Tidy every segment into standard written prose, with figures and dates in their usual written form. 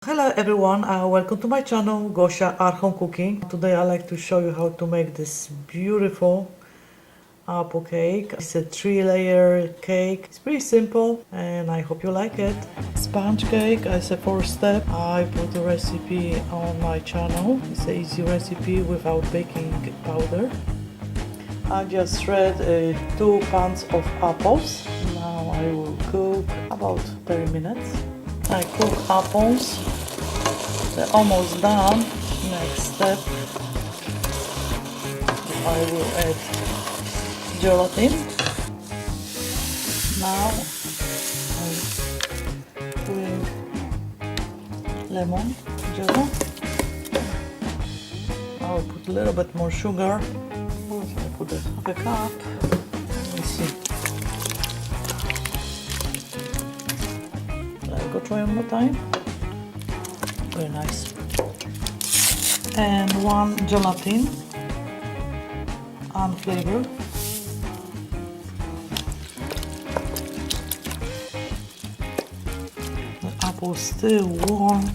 Hello everyone, welcome to my channel Gosia Art Home Cooking. Today I like to show you how to make this beautiful apple cake. It's a 3-layer cake. It's pretty simple and I hope you like it. Sponge cake as a first step. I put the recipe on my channel. It's an easy recipe without baking powder. I just shred 2 pounds of apples. Now I will cook about 30 minutes. I cook apples. They're almost done. Next step, I will add gelatin. Now I will lemon jelly. I'll put a little bit more sugar. I put half a cup. Let me see. I'll go try one more time. Very nice. And 1 gelatin, unflavored. The apple is still warm.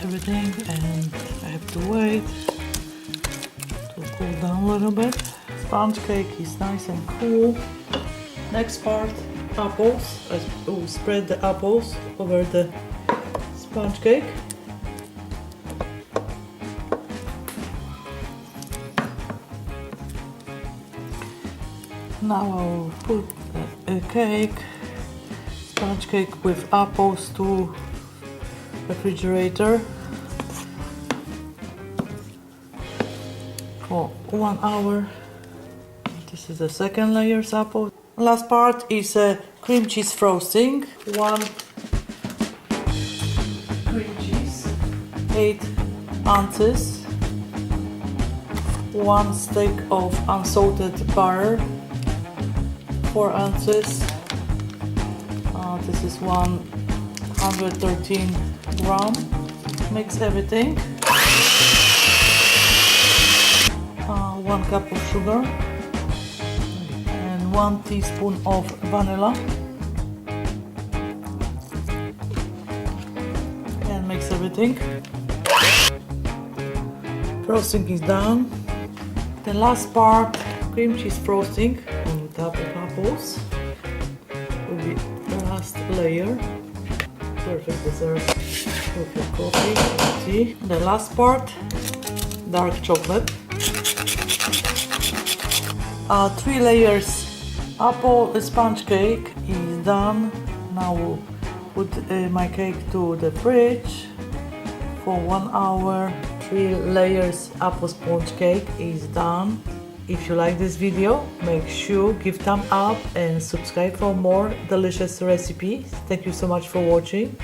Everything, and I have to wait to cool down a little bit. Sponge cake is nice and cool. Next part, apples. I will spread the apples over the sponge cake. Now I will put a cake, sponge cake with apples to refrigerator for 1 hour. This is the second layer's apple. Last part is a cream cheese frosting. 1 cream cheese, 8 ounces, 1 stick of unsalted butter, 4 ounces. This is 113 grams. Mix everything. 1 cup of sugar. 1 teaspoon of vanilla, and mix everything. Frosting is done. The last part, cream cheese frosting on top of apples, will be the last layer. Perfect dessert, perfect coffee, tea. The last part, dark chocolate. 3 layers apple sponge cake is done. Now we'll put my cake to the fridge for 1 hour. 3 layers apple sponge cake is done. If you like this video, make sure give thumb up and subscribe for more delicious recipes. Thank you so much for watching.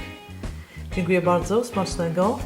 Dziękuję bardzo. Smacznego.